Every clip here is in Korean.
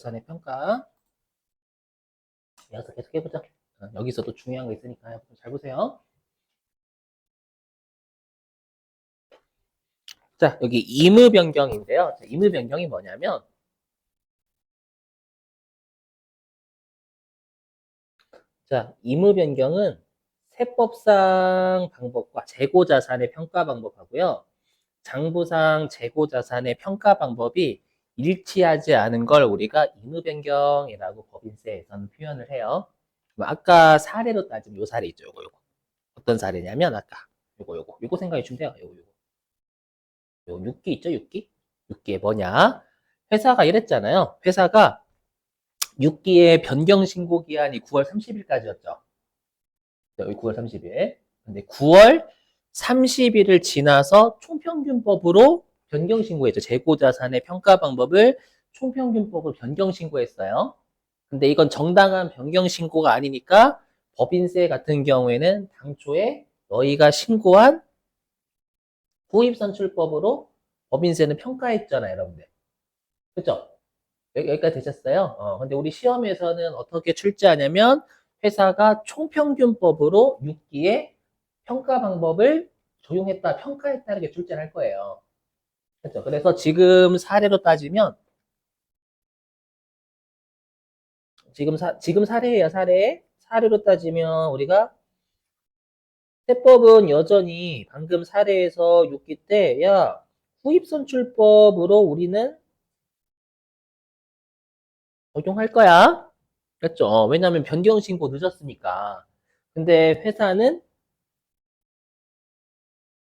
자산의 평가. 여기서 계속 해보자. 여기서도 중요한 거 있으니까 잘 보세요. 자, 여기 임의 변경인데요. 자, 임의 변경이 뭐냐면, 자, 임의 변경은 세법상 방법과 재고자산의 평가 방법하고요. 장부상 재고자산의 평가 방법이 일치하지 않은 걸 우리가 임의 변경이라고 법인세에서는 표현을 해요. 아까 사례로 따지면 요 사례 있죠. 요거. 어떤 사례냐면 아까 요거 생각해 주면 돼요. 요 6기 있죠? 6기? 6기에 뭐냐? 회사가 이랬잖아요. 회사가 6기의 변경 신고 기한이 9월 30일까지였죠. 여기 9월 30일. 근데 9월 30일을 지나서 총평균법으로 변경 신고했죠. 재고자산의 평가 방법을 총평균법으로 변경 신고했어요. 근데 이건 정당한 변경 신고가 아니니까 법인세 같은 경우에는 당초에 너희가 신고한 구입선출법으로 법인세는 평가했잖아요, 여러분들. 그죠? 여기까지 되셨어요? 근데 우리 시험에서는 어떻게 출제하냐면 회사가 총평균법으로 6기의 평가 방법을 적용했다, 평가했다는 게 출제를 할 거예요. 그렇죠? 그래서 지금 사례로 따지면 지금 사례예요, 사례. 사례로 따지면 우리가 세법은 여전히 방금 사례에서 6기 때, 야, 구입선출법으로 우리는 적용할 거야. 그렇죠? 왜냐하면 변경 신고 늦었으니까. 근데 회사는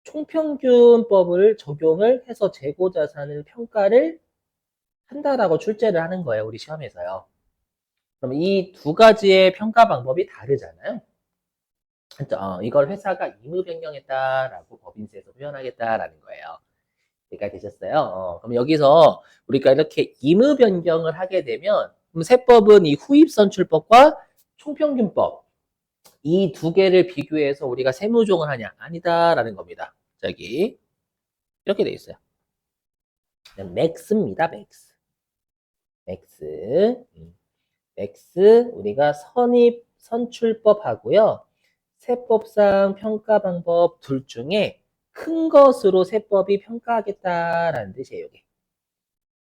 총평균법을 적용을 해서 재고자산을 평가를 한다라고 출제를 하는 거예요. 우리 시험에서요. 그럼 이 두 가지의 평가 방법이 다르잖아요. 그렇죠? 이걸 회사가 임의 변경했다라고 법인세에서 표현하겠다라는 거예요. 이해가 되셨어요? 그럼 여기서 우리가 이렇게 임의 변경을 하게 되면 그럼 세법은 이 후입선출법과 총평균법 이 두 개를 비교해서 우리가 세무조정을 하냐? 아니다라는 겁니다. 저기 이렇게 돼 있어요. 맥스입니다. 맥스. 맥스. 맥스 우리가 선입 선출법 하고요. 세법상 평가 방법 둘 중에 큰 것으로 세법이 평가하겠다라는 뜻이에요. 여기.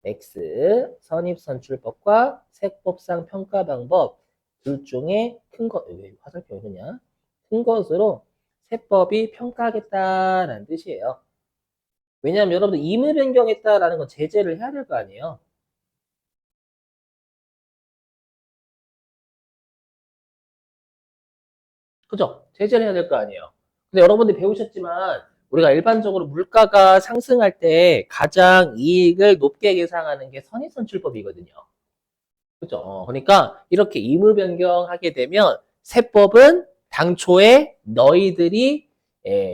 맥스 선입 선출법과 세법상 평가 방법 둘 중에 큰 것, 왜 화살표 이러냐? 큰 것으로 세법이 평가하겠다라는 뜻이에요. 왜냐하면 여러분들 임의 변경했다라는 건 제재를 해야 될 거 아니에요. 그죠? 제재를 해야 될 거 아니에요. 근데 여러분들이 배우셨지만 우리가 일반적으로 물가가 상승할 때 가장 이익을 높게 계상하는 게 선입선출법이거든요. 그죠? 그러니까 이렇게 임의 변경하게 되면 세법은 당초에 너희들이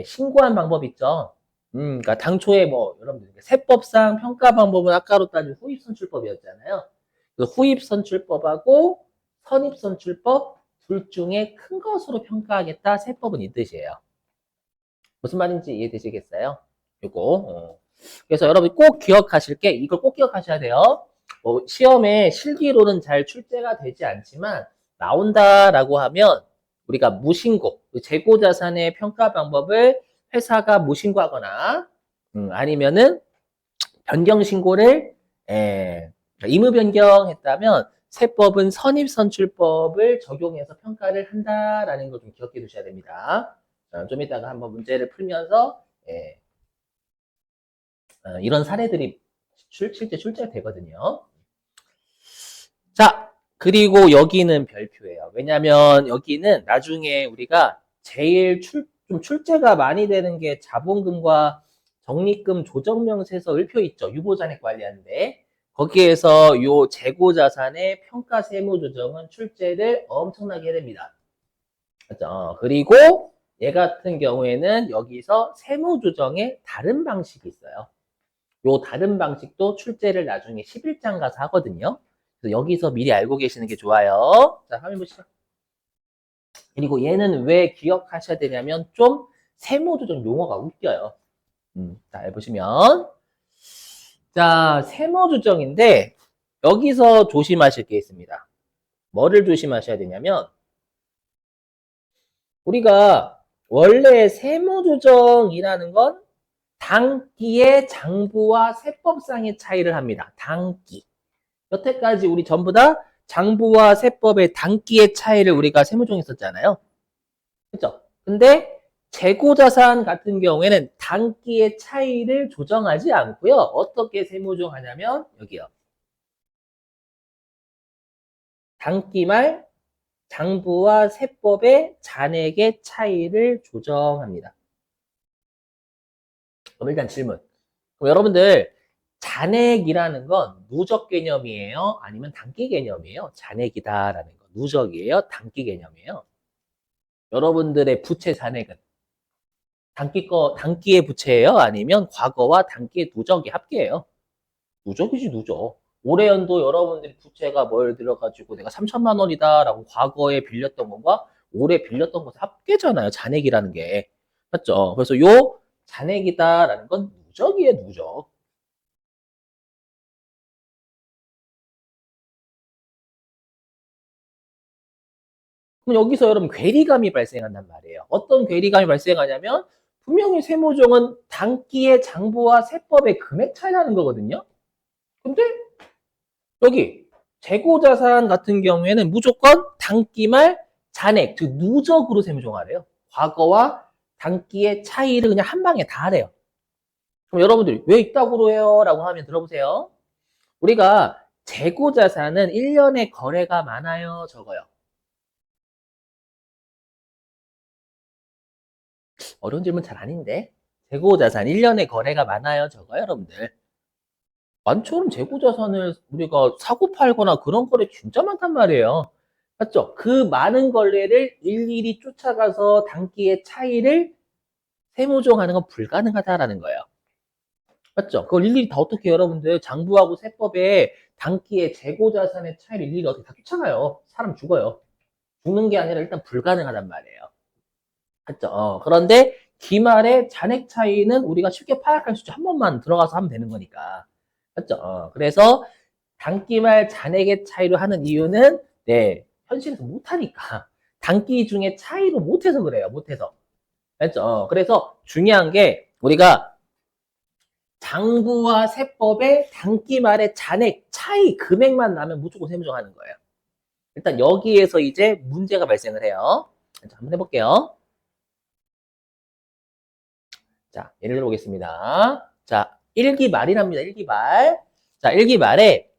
신고한 방법 있죠. 그러니까 당초에 뭐 여러분들 세법상 평가 방법은 아까로 따진 후입선출법이었잖아요. 그 후입선출법하고 선입선출법 둘 중에 큰 것으로 평가하겠다. 세법은 이 뜻이에요. 무슨 말인지 이해되시겠어요? 요거. 그래서 여러분 꼭 기억하실 게 이걸 꼭 기억하셔야 돼요. 시험에 실기로는 잘 출제가 되지 않지만 나온다라고 하면 우리가 무신고, 재고자산의 평가 방법을 회사가 무신고하거나 아니면은 변경 신고를 임의 변경했다면 세법은 선입선출법을 적용해서 평가를 한다라는 걸 좀 기억해 두셔야 됩니다. 좀 이따가 한번 문제를 풀면서 이런 사례들이 실제 출제가 되거든요. 자, 그리고 여기는 별표예요. 왜냐면 여기는 나중에 우리가 제일 좀 출제가 많이 되는 게 자본금과 적립금 조정명세서 을표 있죠. 유보잔액 관리하는데. 거기에서 요 재고자산의 평가 세무조정은 출제를 엄청나게 해야 됩니다. 그렇죠? 그리고 얘 같은 경우에는 여기서 세무조정의 다른 방식이 있어요. 요 다른 방식도 출제를 나중에 11장 가서 하거든요. 그래서 여기서 미리 알고 계시는 게 좋아요. 자, 화면 보시죠. 그리고 얘는 왜 기억하셔야 되냐면 좀 세무조정 용어가 웃겨요. 자, 보시면 자, 세무조정인데 여기서 조심하실 게 있습니다. 뭐를 조심하셔야 되냐면 우리가 원래 세무조정이라는 건 당기의 장부와 세법상의 차이를 합니다. 당기. 여태까지 우리 전부 다 장부와 세법의 당기의 차이를 우리가 세무조정에 썼잖아요. 그죠? 근데 재고자산 같은 경우에는 당기의 차이를 조정하지 않고요. 어떻게 세무조정하냐면 여기요. 당기말 장부와 세법의 잔액의 차이를 조정합니다. 그럼 일단 질문. 그럼 여러분들 잔액이라는 건 누적 개념이에요? 아니면 단기 개념이에요? 잔액이다라는 거. 누적이에요? 단기 개념이에요? 여러분들의 부채 잔액은 단기의 부채예요? 아니면 과거와 단기의 누적이 합계예요? 누적이지, 누적. 올해 연도 여러분들이 부채가 뭘 들어가지고 내가 3천만 원이다라고 과거에 빌렸던 것과 올해 빌렸던 것의 합계잖아요. 잔액이라는 게. 맞죠? 그래서 요 잔액이다라는 건 누적이에요, 누적. 그럼 여기서 여러분 괴리감이 발생한단 말이에요. 어떤 괴리감이 발생하냐면 분명히 세무조정은 단기의 장부와 세법의 금액 차이라는 거거든요. 근데 여기 재고자산 같은 경우에는 무조건 단기말 잔액, 즉 누적으로 세무조정하래요. 과거와 단기의 차이를 그냥 한 방에 다 하래요. 그럼 여러분들이 왜 있다고 해요? 라고 하면 들어보세요. 우리가 재고자산은 1년에 거래가 많아요, 적어요? 어려운 질문 잘 아닌데. 재고자산 1년에 거래가 많아요, 적어요, 여러분들? 많죠. 재고자산을 우리가 사고 팔거나 그런 거래 진짜 많단 말이에요. 맞죠? 그 많은 거래를 일일이 쫓아가서 단기의 차이를 세무조정하는 건 불가능하다라는 거예요. 맞죠? 그걸 일일이 다 어떻게 여러분들 장부하고 세법에 단기의 재고자산의 차이를 일일이 어떻게 다 쫓아가요? 사람 죽어요. 죽는 게 아니라 일단 불가능하단 말이에요. 맞죠? 그런데 기말의 잔액 차이는 우리가 쉽게 파악할 수 있죠. 한 번만 들어가서 하면 되는 거니까. 맞죠? 그래서 단기말 잔액의 차이로 하는 이유는 네, 현실에서 못하니까. 단기 중에 차이로 못해서 그래요. 못해서. 맞죠? 그래서 중요한 게 우리가 장부와 세법의 단기말의 잔액 차이 금액만 나면 무조건 세무조정하는 거예요. 일단 여기에서 이제 문제가 발생을 해요. 자, 한번 해볼게요. 자, 예를 들어보겠습니다. 자, 일기 말이랍니다. 일기 말. 자, 일기 말에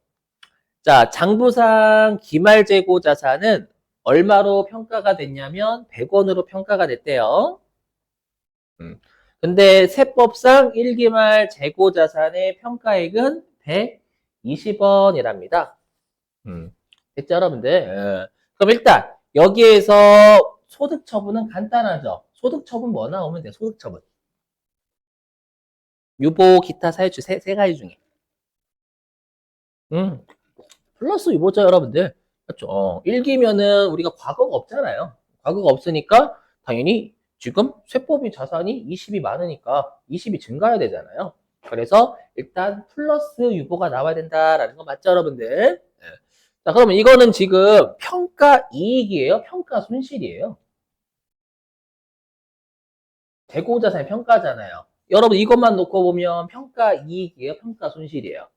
자, 장부상 기말재고 자산은 얼마로 평가가 됐냐면 100원으로 평가가 됐대요. 음. 근데 세법상 일기말 재고 자산의 평가액은 120원이랍니다. 됐죠, 여러분들? 그럼 일단 여기에서 소득 처분은 간단하죠. 소득 처분 뭐 나오면 돼? 소득 처분. 유보, 기타, 사유치 세 가지 중에. 음, 플러스 유보자 여러분들. 그렇죠. 일기면은 우리가 과거가 없잖아요. 과거가 없으니까 당연히 지금 세법이 자산이 20이 많으니까 20이 증가해야 되잖아요. 그래서 일단 플러스 유보가 나와야 된다라는 거 맞죠, 여러분들? 네. 자, 그러면 이거는 지금 평가 이익이에요? 평가 손실이에요? 재고자산의 평가잖아요. 여러분 이것만 놓고 보면 평가 이익이에요? 평가 손실이에요?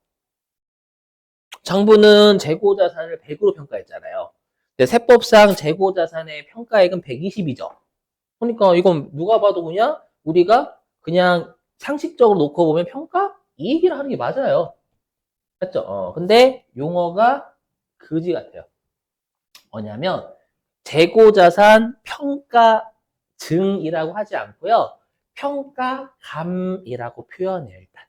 장부는 재고자산을 100으로 평가했잖아요. 근데 세법상 재고자산의 평가액은 120이죠. 그러니까 이건 누가 봐도 그냥 우리가 그냥 상식적으로 놓고 보면 평가 이익이라 하는 게 맞아요. 맞죠? 근데 용어가 그지 같아요. 뭐냐면 재고자산 평가증이라고 하지 않고요. 평가감이라고 표현해요, 일단.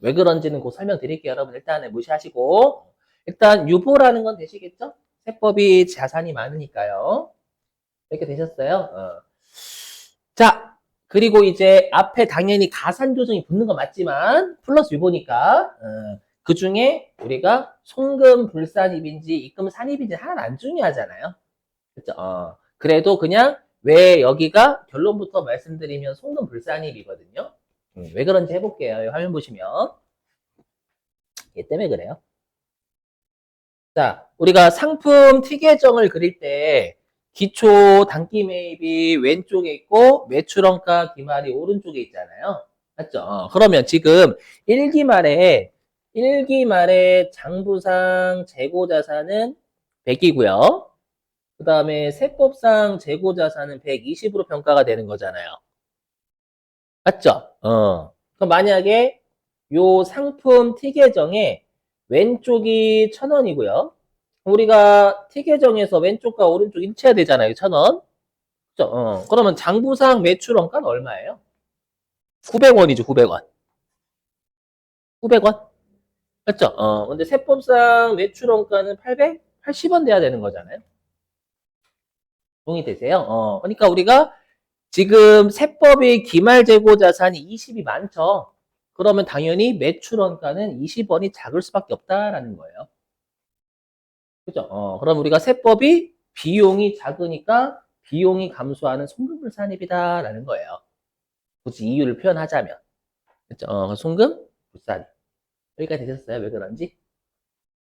왜 그런지는 곧 설명드릴게요. 여러분 일단은 무시하시고 일단 유보라는 건 되시겠죠? 세법이 자산이 많으니까요. 이렇게 되셨어요? 자, 그리고 이제 앞에 당연히 가산 조정이 붙는 건 맞지만 플러스 유보니까 그 중에 우리가 송금 불산입인지 입금 산입인지 하나는 안 중요하잖아요. 그렇죠? 그래도 그냥 왜 여기가 결론부터 말씀드리면 송금 불산입이거든요. 왜 그런지 해볼게요. 화면 보시면. 얘 때문에 그래요. 자, 우리가 상품 T 계정을 그릴 때 기초 단기 매입이 왼쪽에 있고 매출원가 기말이 오른쪽에 있잖아요. 맞죠? 그러면 지금 1기 말에 장부상 재고 자산은 100이고요. 그 다음에 세법상 재고 자산은 120으로 평가가 되는 거잖아요. 맞죠? 그럼 만약에 요 상품 T 계정에 왼쪽이 1,000원이고요. 우리가 T 계정에서 왼쪽과 오른쪽 일치해야 되잖아요. 1,000원. 그죠? 그러면 장부상 매출 원가는 얼마예요? 900원이죠, 900원. 900원? 맞죠? 근데 세법상 매출 원가는 880원 돼야 되는 거잖아요. 동의되세요? 그러니까 우리가 지금 세법의 기말 재고 자산이 20이 많죠. 그러면 당연히 매출 원가는 20원이 작을 수밖에 없다라는 거예요. 그죠? 그럼 우리가 세법이 비용이 작으니까 비용이 감소하는 송금불산입이다라는 거예요. 굳이 이유를 표현하자면. 그죠? 송금불산. 여기까지 되셨어요? 왜 그런지?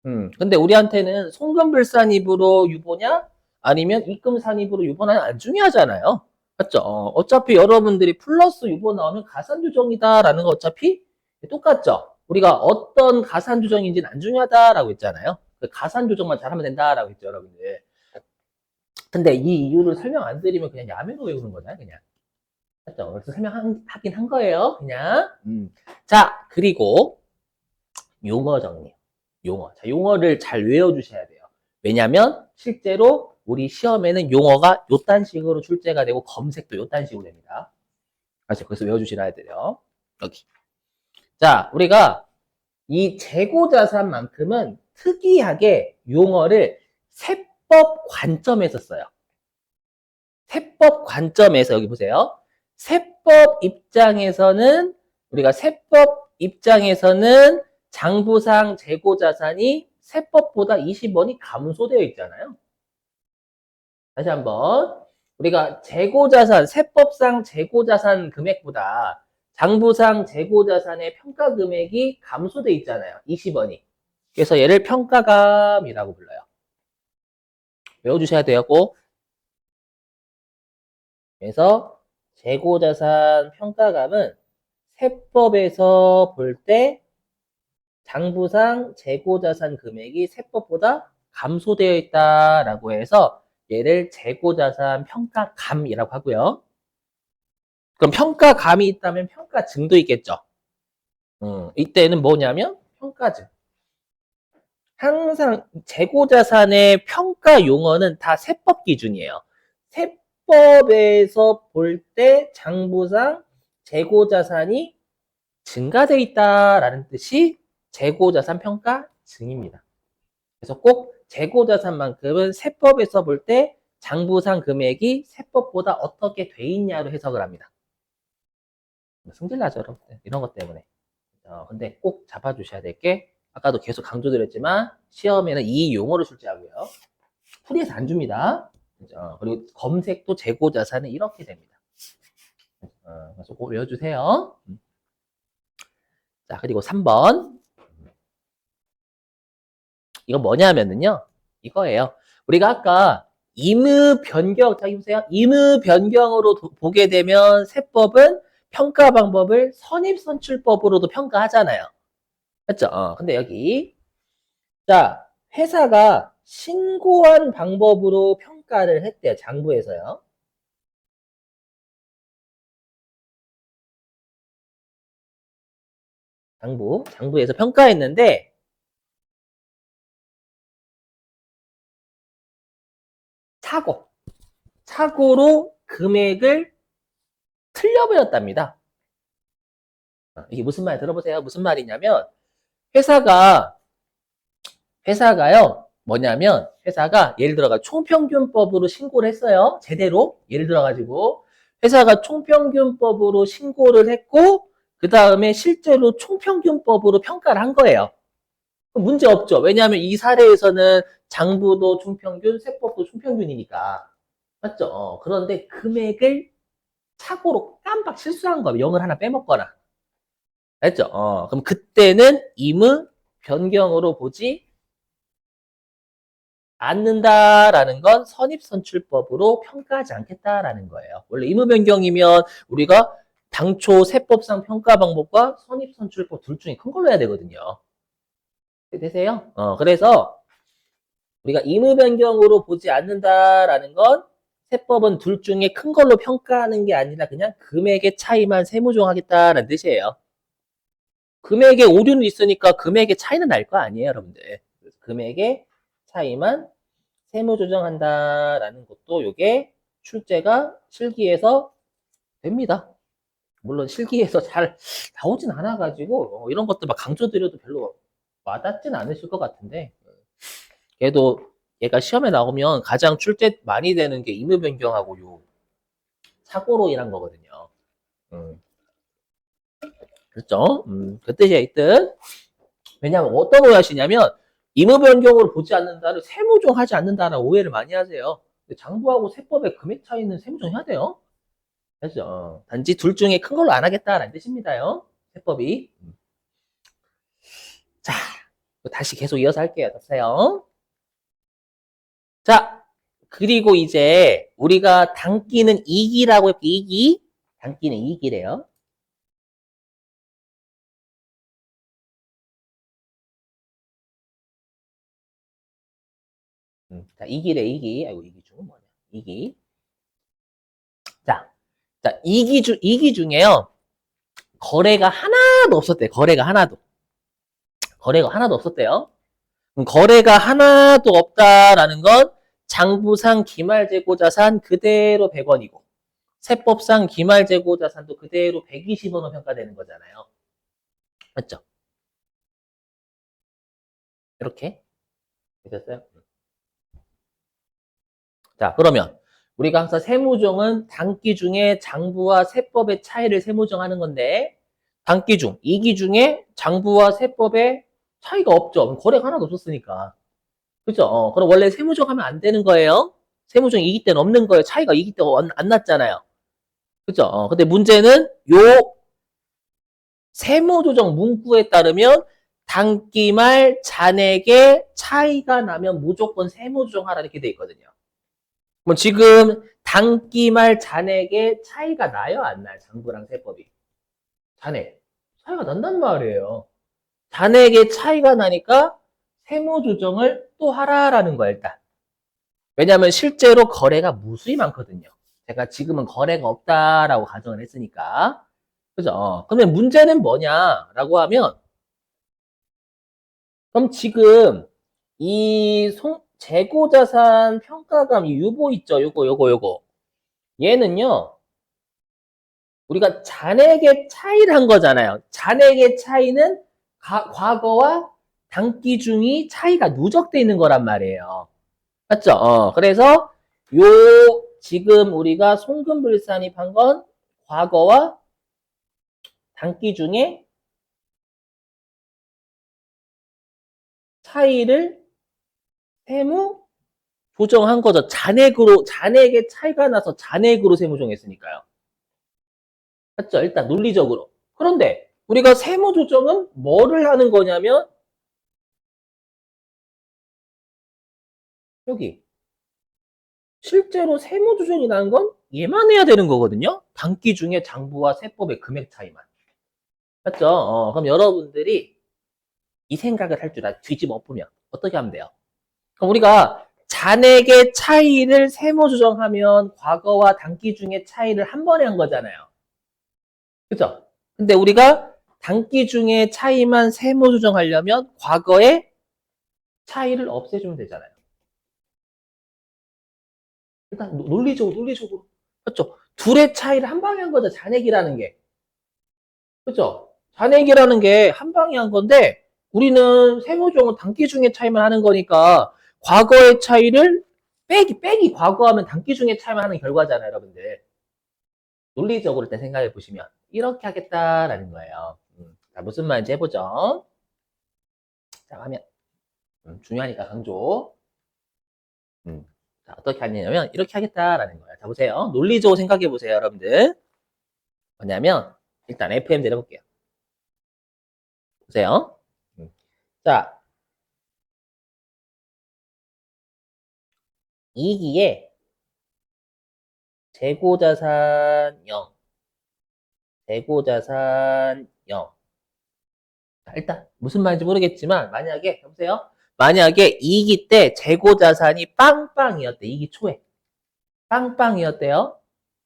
근데 우리한테는 송금불산입으로 유보냐? 아니면 입금산입으로 유보냐? 안 중요하잖아요. 맞죠? 어차피 여러분들이 플러스 유보 나오면 가산조정이다라는 거 어차피 똑같죠? 우리가 어떤 가산조정인지는 안 중요하다라고 했잖아요. 그 가산조정만 잘하면 된다라고 했죠, 여러분들. 근데 이 이유를 설명 안 드리면 그냥 야매로 외우는 거잖아요, 그냥. 맞죠? 그래서 설명하긴 한 거예요, 그냥. 자, 그리고 용어 정리. 용어. 자, 용어를 잘 외워주셔야 돼요. 왜냐면 실제로 우리 시험에는 용어가 요딴 식으로 출제가 되고 검색도 요딴 식으로 됩니다. 아시죠? 그래서 외워주셔야 돼요. 여기. 자, 우리가 이 재고자산만큼은 특이하게 용어를 세법 관점에서 써요. 세법 관점에서 여기 보세요. 세법 입장에서는 장부상 재고자산이 세법보다 20원이 감소되어 있잖아요. 다시 한번 우리가 세법상 재고자산 금액보다 장부상 재고자산의 평가 금액이 감소되어 있잖아요. 20원이. 그래서 얘를 평가감이라고 불러요. 외워주셔야 돼요. 꼭. 그래서 재고자산 평가감은 세법에서 볼 때 장부상 재고자산 금액이 세법보다 감소되어 있다라고 해서 얘를 재고자산 평가감이라고 하고요. 그럼 평가감이 있다면 평가증도 있겠죠. 이때는 뭐냐면 평가증. 항상 재고자산의 평가 용어는 다 세법 기준이에요. 세법에서 볼 때 장부상 재고자산이 증가돼 있다라는 뜻이 재고자산 평가증입니다. 그래서 꼭 재고자산만큼은 세법에서 볼 때 장부상 금액이 세법보다 어떻게 돼 있냐로 해석을 합니다. 승질나죠, 여러분들. 이런 것 때문에. 근데 꼭 잡아주셔야 될 게, 아까도 계속 강조드렸지만, 시험에는 이 용어를 출제하고요. 풀이에서 안 줍니다. 그리고 검색도 재고자산은 이렇게 됩니다. 그래서 꼭 외워주세요. 자, 그리고 3번. 이거 뭐냐면은요, 이거예요. 우리가 아까 임의 변경, 자, 보세요. 임의 변경으로 보게 되면 세법은 평가 방법을 선입선출법으로도 평가하잖아요. 맞죠? 근데 여기, 자, 회사가 신고한 방법으로 평가를 했대요. 장부에서요. 장부에서 평가했는데, 사고로 금액을 틀려버렸답니다. 이게 무슨 말 들어보세요. 무슨 말이냐면, 회사가요, 회사가 예를 들어가 총평균법으로 신고를 했어요. 제대로. 예를 들어가지고, 회사가 총평균법으로 신고를 했고, 그 다음에 실제로 총평균법으로 평가를 한 거예요. 문제 없죠. 왜냐하면 이 사례에서는 장부도 총평균, 세법도 총평균이니까. 맞죠? 그런데 금액을 착오로 깜빡 실수한 거예요. 0을 하나 빼먹거나. 알죠? 그럼 그때는 임의 변경으로 보지 않는다라는 건 선입선출법으로 평가하지 않겠다라는 거예요. 원래 의무변경이면 우리가 당초 세법상 평가 방법과 선입선출법 둘 중에 큰 걸로 해야 되거든요. 되세요? 그래서 우리가 의무변경으로 보지 않는다라는 건 세법은 둘 중에 큰 걸로 평가하는 게 아니라 그냥 금액의 차이만 세무조정하겠다라는 뜻이에요. 금액의 오류는 있으니까 금액의 차이는 날 거 아니에요, 여러분들. 금액의 차이만 세무조정한다라는 것도 요게 출제가 실기에서 됩니다. 물론 실기에서 잘 나오진 않아가지고 이런 것들 막 강조드려도 별로 와닿진 않으실 것 같은데 그래도 얘가 시험에 나오면 가장 출제 많이 되는 게 임의변경하고 요 사고로 인한 거거든요. 그렇죠? 그 뜻이야, 이뜻. 왜냐하면 어떤 오해하시냐면 임의변경으로 보지 않는다를 세무조정하지 않는다라는 오해를 많이 하세요. 장부하고 세법의 금액 차이는 세무조정해야 돼요. 그렇죠? 단지 둘 중에 큰 걸로 안 하겠다라는 뜻입니다요. 세법이. 자, 다시 계속 이어서 할게요. 보세요. 자, 그리고 이제 우리가 당기는 이기라고 했고 이기. 당기는 이기래요. 자, 이기래, 이기. 아이고, 이기 중은 뭐냐. 이기. 자, 자, 이기 중에요. 거래가 하나도 없었대. 거래가 하나도. 거래가 하나도 없었대요. 거래가 하나도 없다라는 건 장부상 기말재고자산 그대로 100원이고 세법상 기말재고자산도 그대로 120원으로 평가되는 거잖아요. 맞죠? 이렇게 되셨어요? 자, 그러면 우리가 항상 세무조정은 단기 중에 장부와 세법의 차이를 세무조정하는 건데 단기 중, 이기 중에 장부와 세법의 차이가 없죠. 그럼 거래가 하나도 없었으니까. 그죠? 그럼 원래 세무조정하면 안 되는 거예요. 세무조정 이기 때는 없는 거예요. 차이가 이기 때 안 났잖아요. 그죠? 근데 문제는 요 세무조정 문구에 따르면 단기말 잔액의 차이가 나면 무조건 세무조정하라 이렇게 돼 있거든요. 뭐 지금 단기말 잔액의 차이가 나요? 안 나요? 장부랑 세법이. 잔액. 차이가 난단 말이에요. 잔액의 차이가 나니까 세무조정을 또 하라라는 거야, 일단. 왜냐하면 실제로 거래가 무수히 많거든요. 제가 지금은 거래가 없다라고 가정을 했으니까. 그죠? 그러면 문제는 뭐냐라고 하면, 그럼 지금 이 재고자산 평가감 이 유보 있죠? 요거. 얘는요, 우리가 잔액의 차이를 한 거잖아요. 잔액의 차이는 과거와 단기 중이 차이가 누적돼 있는 거란 말이에요. 맞죠? 그래서 요 지금 우리가 송금불산입한 건 과거와 단기 중에 차이를 세무 조정한 거죠. 잔액의 차이가 나서 잔액으로 세무 조정했으니까요. 맞죠? 일단 논리적으로. 그런데 우리가 세무 조정은 뭐를 하는 거냐면 여기 실제로 세무 조정이라는 건 얘만 해야 되는 거거든요. 단기 중에 장부와 세법의 금액 차이만. 맞죠? 그럼 여러분들이 이 생각을 할 줄 뒤집어 엎으면 어떻게 하면 돼요? 그럼 우리가 잔액의 차이를 세무 조정하면 과거와 단기 중의 차이를 한 번에 한 거잖아요. 그죠? 근데 우리가 단기 중의 차이만 세무 조정하려면 과거의 차이를 없애주면 되잖아요. 일단 논리적으로. 그렇죠? 둘의 차이를 한 방에 한 거죠. 잔액이라는 게. 그렇죠? 잔액이라는 게 한 방에 한 건데 우리는 세무조정은 단기 중의 차이만 하는 거니까 과거의 차이를 빼기 과거하면 단기 중의 차이만 하는 결과잖아요, 여러분들. 논리적으로 일단 생각해 보시면 이렇게 하겠다라는 거예요. 자, 무슨 말인지 해보죠. 자, 화면 중요하니까 강조. 자, 어떻게 하냐면 이렇게 하겠다라는 거예요. 자, 보세요. 논리적으로 생각해 보세요, 여러분들. 뭐냐면 일단 FM 내려볼게요. 보세요. 자, 2기에 재고자산 0, 재고자산 0. 일단 무슨 말인지 모르겠지만 만약에 여보세요? 만약에 2기 때 재고자산이 빵빵이었대. 2기 초에 빵빵이었대요.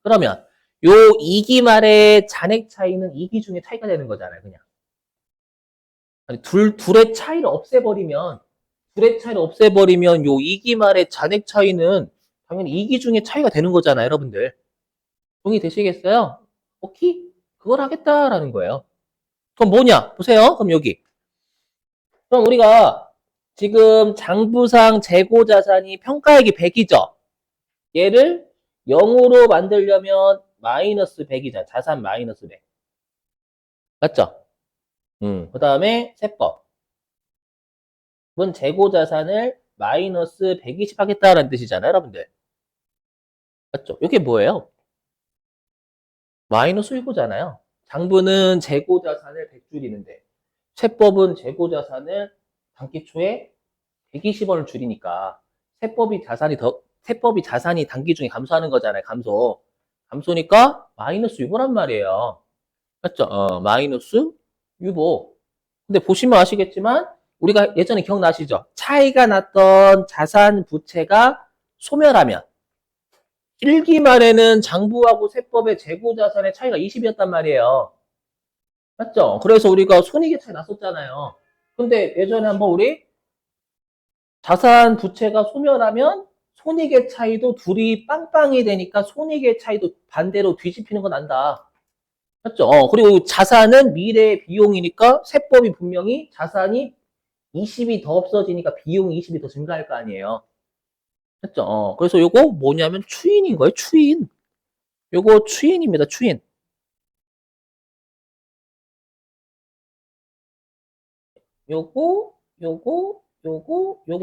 그러면 요 2기 말의 잔액 차이는 2기 중에 차이가 되는 거잖아요. 그냥 아니, 둘의 차이를 없애버리면 요 2기 말의 잔액 차이는 당연히 2기 중에 차이가 되는 거잖아요. 여러분들 동의되시겠어요? 오케이? 그걸 하겠다라는 거예요. 그럼 뭐냐? 보세요. 그럼 여기. 그럼 우리가 지금 장부상 재고자산이 평가액이 100이죠? 얘를 0으로 만들려면 마이너스 100이잖아. 자산 마이너스 100. 맞죠? 그 다음에 세법은 재고자산을 마이너스 120 하겠다라는 뜻이잖아요, 여러분들. 맞죠? 이게 뭐예요? 마이너스 1고잖아요. 장부는 재고자산을 100 줄이는데 세법은 재고자산을 단기 초에 120원을 줄이니까 세법이 자산이 단기 중에 감소하는 거잖아요. 감소니까 마이너스 6이란 말이에요. 맞죠? 마이너스 6호. 근데 보시면 아시겠지만 우리가 예전에 기억나시죠? 차이가 났던 자산 부채가 소멸하면 1기 말에는 장부하고 세법의 재고자산의 차이가 20이었단 말이에요. 맞죠? 그래서 우리가 손익의 차이 났었잖아요. 근데 예전에 한번 우리 자산 부채가 소멸하면 손익의 차이도 둘이 빵빵이 되니까 손익의 차이도 반대로 뒤집히는 건 안다. 맞죠? 그리고 자산은 미래의 비용이니까 세법이 분명히 자산이 20이 더 없어지니까 비용이 20이 더 증가할 거 아니에요. 맞죠? 그래서 요거 뭐냐면 추인인 거예요. 추인. 요거 추인입니다. 추인. 요거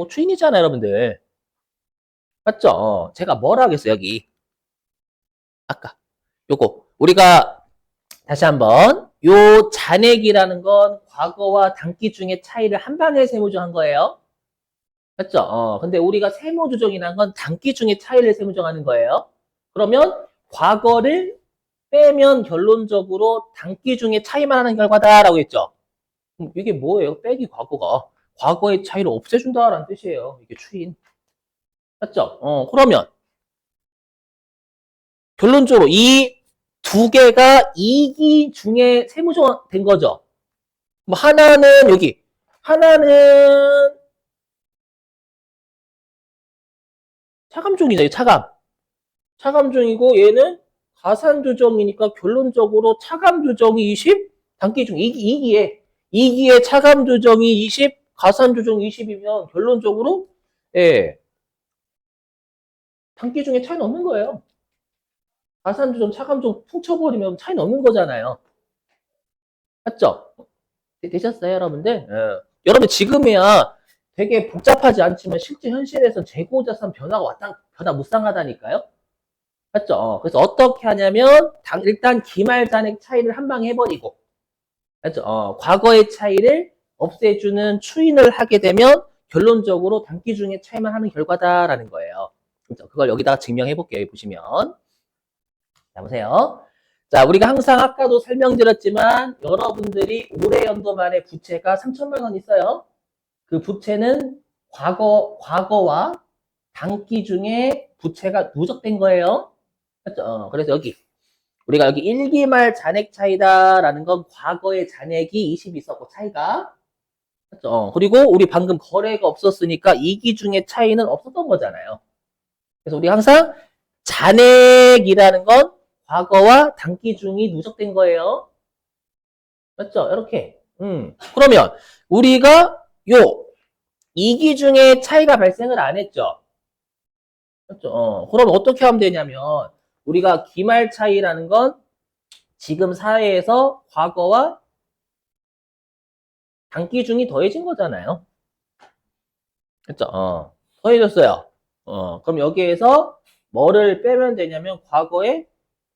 추인이잖아요, 여러분들. 맞죠? 제가 뭐라 하겠어요, 여기. 아까. 요거. 우리가 다시 한번 요 잔액이라는 건 과거와 단기 중의 차이를 한 방에 세무조한 거예요. 맞죠? 근데 우리가 세무조정이라는 건 단기 중의 차이를 세무조정하는 거예요. 그러면 과거를 빼면 결론적으로 단기 중에 차이만 하는 결과다라고 했죠. 이게 뭐예요? 빼기 과거가. 과거의 차이를 없애준다라는 뜻이에요. 이게 추인. 맞죠? 그러면 결론적으로 이 두 개가 2기 중에 세무조정 된 거죠. 뭐 하나는 여기 하나는 차감종이죠. 차감종이고 얘는 가산조정이니까 결론적으로 차감조정이 20, 단기중 2기에 차감조정이 20, 가산조정이 20이면 결론적으로 예, 단기중에 차이는 없는 거예요. 가산조정, 차감조정 퉁쳐버리면 차이는 없는 거잖아요. 맞죠? 되셨어요, 여러분들? 여러분 지금이야 되게 복잡하지 않지만 실제 현실에서 재고자산 변화 무쌍하다니까요? 맞죠? 그래서 어떻게 하냐면 일단 기말잔액 차이를 한 방에 해버리고 맞죠? 과거의 차이를 없애주는 추인을 하게 되면 결론적으로 단기 중에 차이만 하는 결과다라는 거예요. 그렇죠? 그걸 여기다가 증명해 볼게요. 보시면 자 보세요. 자 우리가 항상 아까도 설명드렸지만 여러분들이 올해 연도 만에 부채가 3천만 원 있어요. 그 부채는 과거와 단기 중에 부채가 누적된 거예요. 맞죠? 그래서 우리가 여기 1기 말 잔액 차이다라는 건 과거의 잔액이 20 있었고 차이가 맞죠? 그리고 우리 방금 거래가 없었으니까 2기 중에 차이는 없었던 거잖아요. 그래서 우리 항상 잔액이라는 건 과거와 단기 중이 누적된 거예요. 맞죠? 이렇게. 그러면 우리가 요 2기 중에 차이가 발생을 안 했죠. 맞죠? 그럼 어떻게 하면 되냐면 우리가 기말 차이라는 건 지금 사회에서 과거와 단기 중이 더해진 거잖아요. 그렇죠? 더해졌어요. 그럼 여기에서 뭐를 빼면 되냐면 과거의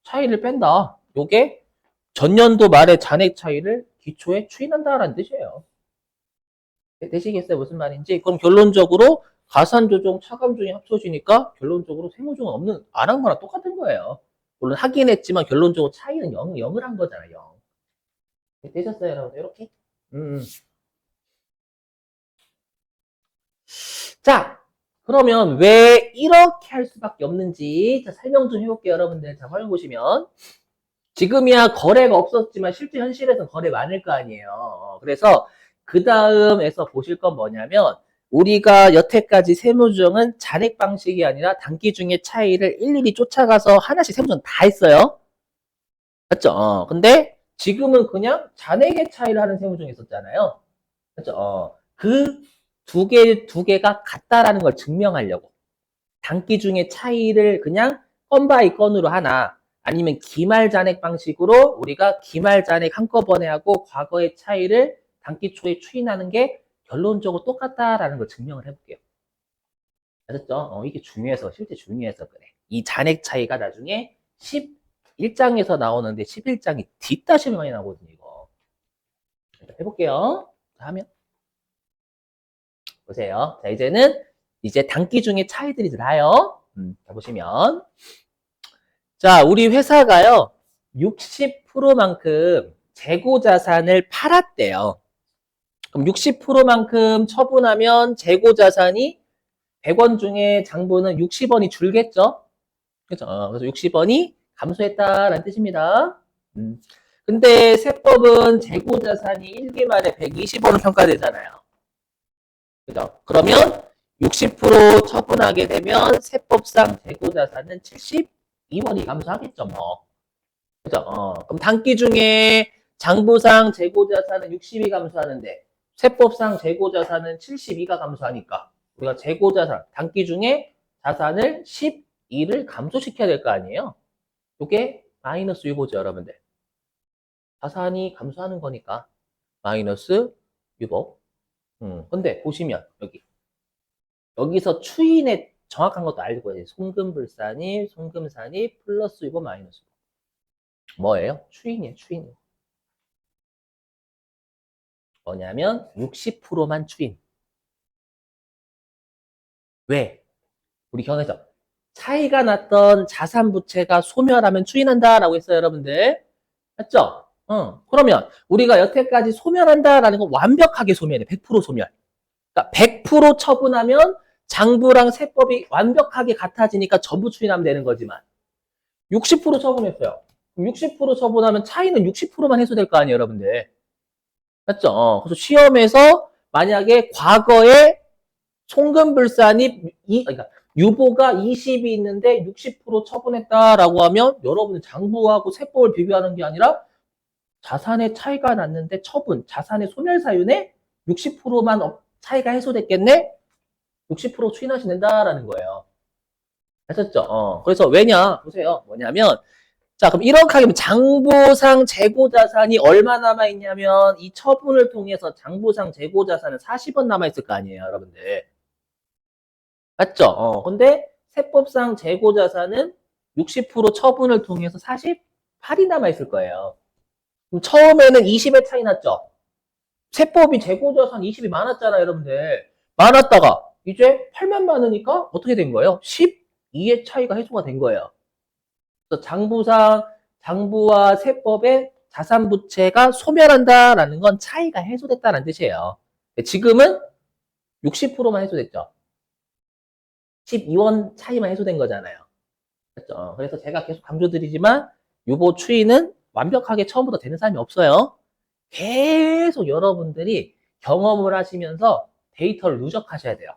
차이를 뺀다. 요게 전년도 말의 잔액 차이를 기초에 추인한다라는 뜻이에요. 되시겠어요? 무슨 말인지? 그럼 결론적으로 가산조정, 차감조정이 합쳐지니까 결론적으로 세무조정 없는 안 한 거랑 똑같은 거예요. 물론 하긴 했지만 결론적으로 차이는 0을 한 거잖아요. 0. 되셨어요, 여러분? 이렇게? 음. 자, 그러면 왜 이렇게 할 수밖에 없는지 자, 설명 좀 해볼게요, 여러분들. 자, 화면 보시면. 지금이야 거래가 없었지만 실제 현실에서는 거래 많을 거 아니에요. 그래서 그 다음에서 보실 건 뭐냐면 우리가 여태까지 세무조정은 잔액 방식이 아니라 단기 중의 차이를 일일이 쫓아가서 하나씩 세무조정 다 했어요. 맞죠? 근데 지금은 그냥 잔액의 차이를 하는 세무조정이 있었잖아요. 맞죠? 그 두 개가 같다라는 걸 증명하려고. 단기 중의 차이를 그냥 건 바이 건으로 하나 아니면 기말 잔액 방식으로 우리가 기말 잔액 한꺼번에 하고 과거의 차이를 단기 초에 추인하는 게 결론적으로 똑같다라는 걸 증명을 해볼게요. 아셨죠? 이게 중요해서 실제 중요해서 그래. 이 잔액 차이가 나중에 11장에서 나오는데 11장이 뒷다시에 많이 나오거든요. 이거. 해볼게요. 하면 보세요. 자, 이제는 이제 단기 중에 차이들이 나요. 자, 보시면 자, 우리 회사가요, 60%만큼 재고 자산을 팔았대요. 그럼 60%만큼 처분하면 재고 자산이 100원 중에 장부는 60원이 줄겠죠? 그죠? 그래서 60원이 감소했다라는 뜻입니다. 근데 세법은 재고 자산이 1기말에 120원으로 평가되잖아요. 그죠? 그러면 60% 처분하게 되면 세법상 재고 자산은 72원이 감소하겠죠, 뭐. 그죠? 그럼 단기 중에 장부상 재고자산은 60이 감소하는데 세법상 재고자산은 72가 감소하니까 우리가 재고자산, 단기 중에 자산을 12를 감소시켜야 될 거 아니에요? 이게 마이너스 유보죠, 여러분들. 자산이 감소하는 거니까 마이너스 유보. 근데 보시면 여기서 추인의 정확한 것도 알고 해야 돼요. 송금불산이, 송금산이 플러스 유보 마이너스 유보. 뭐예요? 추인이에요, 추인. 뭐냐면 60%만 추인. 왜? 우리 경에서 차이가 났던 자산 부채가 소멸하면 추인한다라고 했어요, 여러분들. 맞죠? 그러면 우리가 여태까지 소멸한다라는 건 완벽하게 소멸해. 100% 소멸. 그러니까 100% 처분하면 장부랑 세법이 완벽하게 같아지니까 전부 추인하면 되는 거지만 60% 처분했어요. 60% 처분하면 차이는 60%만 해소될 거 아니에요, 여러분들. 맞죠? 그래서 시험에서 만약에 과거에 송금불산이 그러니까 유보가 20이 있는데 60% 처분했다라고 하면 여러분은 장부하고 세법을 비교하는 게 아니라 자산의 차이가 났는데 자산의 소멸 사유네 60%만 차이가 해소됐겠네? 60% 추인하시면 된다라는 거예요. 아셨죠? 그래서 왜냐? 보세요. 뭐냐면 자, 그럼 이렇게 하면 장부상 재고자산이 얼마 남아있냐면 이 처분을 통해서 장부상 재고자산은 40원 남아있을 거 아니에요, 여러분들. 맞죠? 근데 세법상 재고자산은 60% 처분을 통해서 48이 남아있을 거예요. 그럼 처음에는 20의 차이 났죠? 세법이 재고자산 20이 많았잖아요, 여러분들. 많았다가 이제 8만 많으니까 어떻게 된 거예요? 12의 차이가 해소가 된 거예요. 그래서 장부와 세법의 자산 부채가 소멸한다라는 건 차이가 해소됐다는 뜻이에요. 지금은 60%만 해소됐죠. 12원 차이만 해소된 거잖아요. 그렇죠? 그래서 제가 계속 강조드리지만 유보 추이는 완벽하게 처음부터 되는 사람이 없어요. 계속 여러분들이 경험을 하시면서 데이터를 누적하셔야 돼요.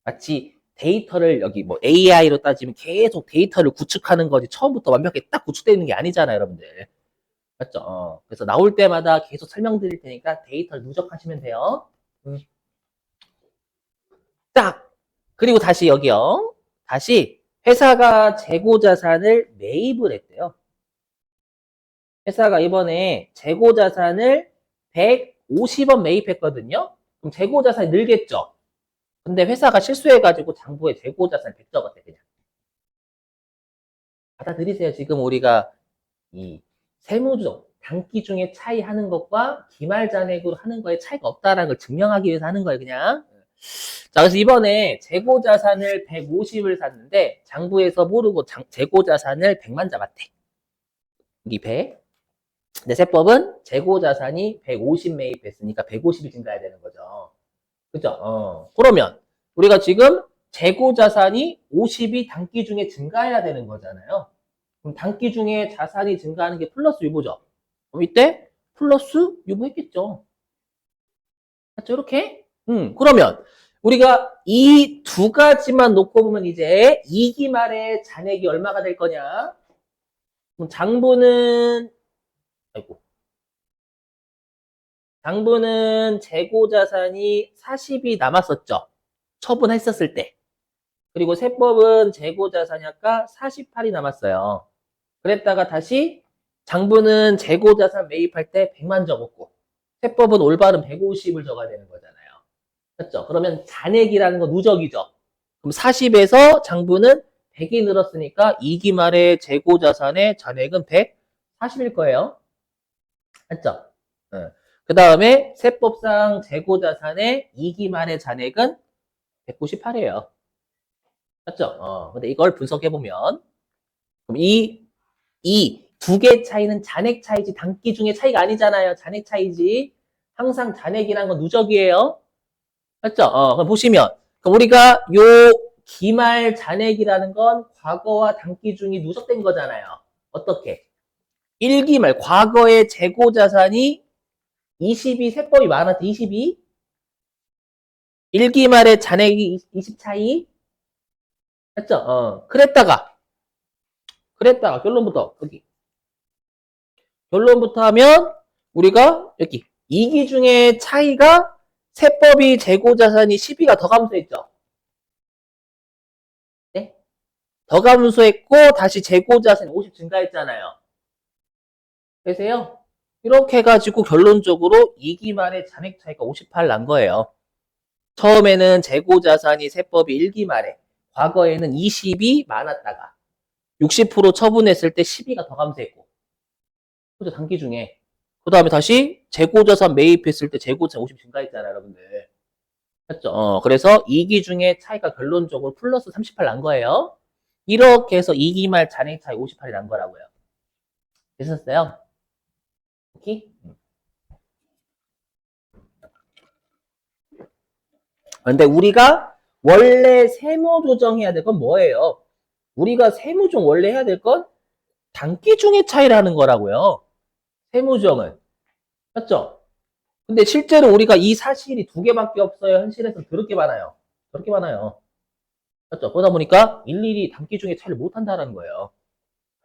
마치 데이터를 여기 뭐 AI로 따지면 계속 데이터를 구축하는 거지 처음부터 완벽하게 딱 구축되어 있는 게 아니잖아요, 여러분들. 맞죠? 그래서 나올 때마다 계속 설명드릴 테니까 데이터를 누적하시면 돼요. 딱! 그리고 다시 여기요. 다시 회사가 재고자산을 매입을 했대요. 회사가 이번에 재고자산을 150원 매입했거든요. 그럼 재고자산이 늘겠죠. 근데 회사가 실수해가지고 장부에 재고자산 100 적었대, 그냥. 받아들이세요. 지금 우리가 이 세무조정, 단기 중에 차이 하는 것과 기말잔액으로 하는 거에 차이가 없다라는 걸 증명하기 위해서 하는 거예요, 그냥. 자, 그래서 이번에 재고자산을 150을 샀는데 장부에서 모르고 재고자산을 100만 잡았대. 여기 100. 근데 세법은 재고자산이 150 매입했으니까 150이 증가해야 되는 거죠. 그죠? 그러면 우리가 지금 재고자산이 50이 단기 중에 증가해야 되는 거잖아요. 그럼 단기 중에 자산이 증가하는 게 플러스 유보죠. 그럼 이때 플러스 유보했겠죠. 맞죠? 이렇게? 그러면 우리가 이 두 가지만 놓고 보면 이제 2기 말에 잔액이 얼마가 될 거냐? 그럼 아이고. 장부는 재고자산이 40이 남았었죠. 처분했었을 때. 그리고 세법은 재고자산이 아까 48이 남았어요. 그랬다가 다시 장부는 재고자산 매입할 때 100만 적었고 세법은 올바른 150을 적어야 되는 거잖아요. 맞죠? 그러면 잔액이라는 건 누적이죠. 그럼 40에서 장부는 100이 늘었으니까 2기 말에 재고자산의 잔액은 140일 거예요. 맞죠? 그 다음에 세법상 재고자산의 2기 말의 잔액은 198이에요. 맞죠? 근데 이걸 분석해보면, 그럼 이 두 개 차이는 잔액 차이지 단기 중에 차이가 아니잖아요. 잔액 차이지. 항상 잔액이란 건 누적이에요. 맞죠? 그럼 보시면, 그럼 우리가 요 기말 잔액이라는 건 과거와 단기 중이 누적된 거잖아요. 어떻게? 1기말, 과거의 재고자산이 22, 세법이 많았지, 22. 1기말의 잔액이 20 차이. 맞죠? 그랬다가, 결론부터 하면, 우리가, 여기, 2기 중에 차이가, 세법이 재고자산이 12가 더 감소했죠? 네? 더 감소했고, 다시 재고자산이 50 증가했잖아요. 그래서요, 이렇게 해가지고 결론적으로 2기 말에 잔액 차이가 58 난 거예요. 처음에는 재고자산이 세법이 1기 말에, 과거에는 20이 많았다가, 60% 처분했을 때 12가 더 감소했고, 그죠? 단기 중에. 그 다음에 다시 재고자산 매입했을 때 재고자산 50 증가했잖아요, 여러분들. 맞죠? 그래서 2기 중에 차이가 결론적으로 플러스 38 난 거예요. 이렇게 해서 2기 말 잔액 차이 58이 난 거라고요. 됐었어요? 오케이? 근데 우리가 원래 세무 조정해야 될 건 뭐예요? 우리가 세무 조정 원래 해야 될 건 단기 중의 차이라는 거라고요. 세무 조정은. 맞죠? 근데 실제로 우리가 이 사실이 두 개밖에 없어요. 현실에서 더럽게 많아요. 더럽게 많아요. 맞죠? 그러다 보니까 일일이 단기 중에 차이를 못 한다는 거예요.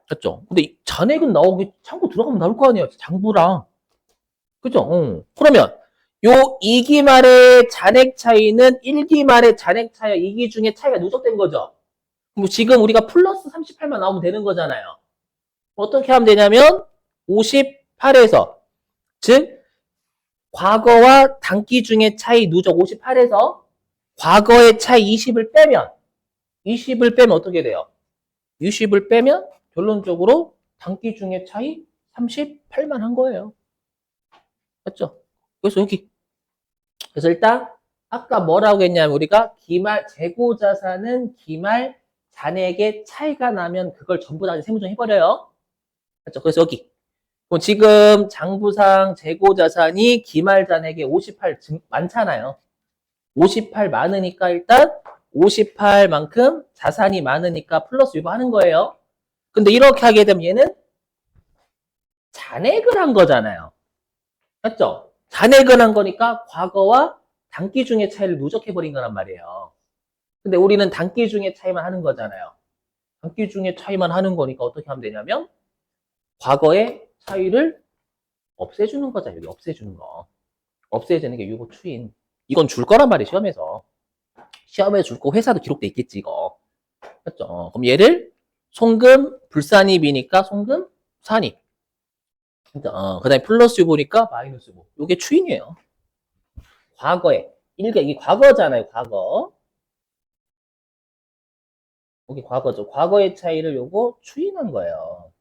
맞죠? 근데 잔액은 나오기 창고 들어가면 나올 거 아니에요. 장부랑. 그죠? 그러면 요 2기 말의 잔액 차이는 1기 말의 잔액 차이와 2기 중에 차이가 누적된 거죠. 그럼 지금 우리가 플러스 38만 나오면 되는 거잖아요. 어떻게 하면 되냐면 58에서 즉 과거와 단기 중의 차이 누적 58에서 과거의 차이 20을 빼면 어떻게 돼요? 20을 빼면 결론적으로 단기 중의 차이 38만 한 거예요. 맞죠? 그래서 여기 그래서 일단 아까 뭐라고 했냐면 우리가 기말 재고자산은 기말 잔액의 차이가 나면 그걸 전부 다 세무조정 해버려요. 맞죠? 그래서 여기 지금 장부상 재고자산이 기말 잔액의 58 많잖아요. 58 많으니까 일단 58만큼 자산이 많으니까 플러스 유보하는 거예요. 근데 이렇게 하게 되면 얘는 잔액을 한 거잖아요. 맞죠? 잔액을 한 거니까 과거와 단기 중의 차이를 누적해버린 거란 말이에요. 근데 우리는 단기 중의 차이만 하는 거잖아요. 단기 중의 차이만 하는 거니까 어떻게 하면 되냐면 과거의 차이를 없애주는 거죠. 여기 없애주는 거. 없애주는 게 유보 추인. 이건 줄 거란 말이에요. 시험에서. 시험에 줄 거 회사도 기록돼 있겠지 이거. 맞죠? 그럼 얘를 송금 불산입이니까 송금 산입. 그 다음에 플러스 유보니까 마이너스 유보. 이게 추인이에요. 과거에. 이게 과거잖아요. 과거. 여기 과거죠. 과거의 차이를 요거 추인한 거예요.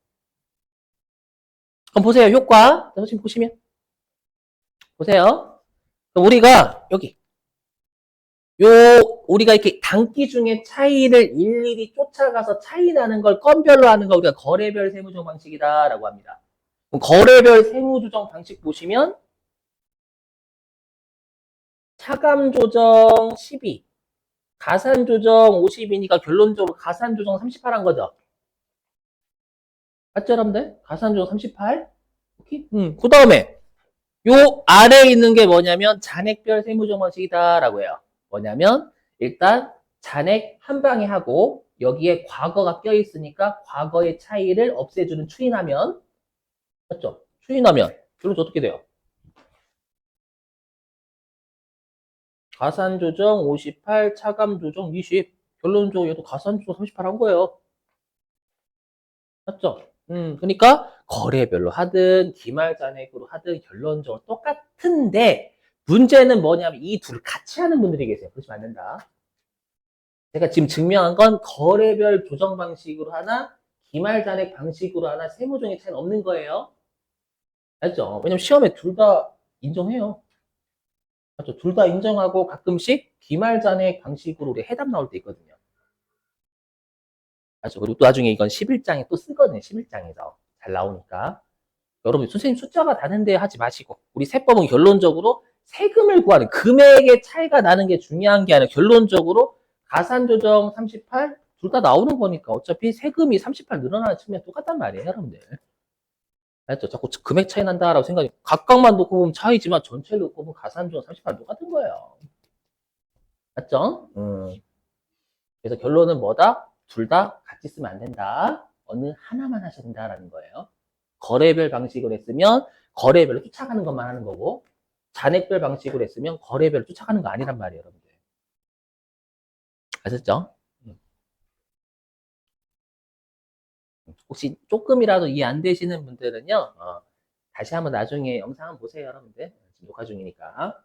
그럼 보세요. 효과. 지금 보시면. 보세요. 우리가 여기 우리가 이렇게 단기 중에 차이를 일일이 쫓아가서 차이 나는 걸 건별로 하는 걸 우리가 거래별 세무조정 방식이다라고 합니다. 그럼 거래별 세무조정 방식 보시면 차감 조정 12, 가산 조정 50이니까 결론적으로 가산 조정 38한 거죠. 맞죠, 여러분들? 가산 조정 38. 오케이? 그 다음에 요 아래에 있는 게 뭐냐면 잔액별 세무조정 방식이다라고 해요. 뭐냐면 일단 잔액 한 방에 하고 여기에 과거가 껴 있으니까 과거의 차이를 없애주는 추인하면 맞죠? 추인하면 결론 어떻게 돼요? 가산 조정 58, 차감 조정 20. 결론적으로 얘도 가산 조정 38 한 거예요. 맞죠? 그러니까 거래별로 하든 기말 잔액으로 하든 결론적으로 똑같은데 문제는 뭐냐면 이 둘을 같이 하는 분들이 계세요. 그러시면 안 된다. 제가 지금 증명한 건 거래별 조정 방식으로 하나 기말 잔액 방식으로 하나 세무조정의 차이는 없는 거예요. 알죠? 왜냐면 시험에 둘 다 인정해요. 맞죠? 둘 다 인정하고 가끔씩 기말 잔액 방식으로 우리 해답 나올 때 있거든요. 맞죠? 그리고 또 나중에 이건 11장에 또 쓰거든요. 11장에서 잘 나오니까. 여러분 선생님 숫자가 다른데 하지 마시고 우리 세법은 결론적으로 세금을 구하는 금액의 차이가 나는 게 중요한 게 아니라 결론적으로 가산조정 38 둘 다 나오는 거니까 어차피 세금이 38 늘어나는 측면 똑같단 말이에요 여러분들. 알죠? 자꾸 금액 차이 난다라고 생각이 각각만 놓고 보면 차이지만 전체를 놓고 보면 가산조정 38 똑같은 거예요. 맞죠? 그래서 결론은 뭐다? 둘 다 같이 쓰면 안 된다. 어느 하나만 하셔야 된다라는 거예요. 거래별 방식으로 했으면 거래별로 쫓아가는 것만 하는 거고 잔액별 방식으로 했으면 거래별로 쫓아가는 거 아니란 말이에요, 여러분들. 아셨죠? 혹시 조금이라도 이해 안 되시는 분들은요, 다시 한번 나중에 영상 한번 보세요, 여러분들. 지금 녹화 중이니까.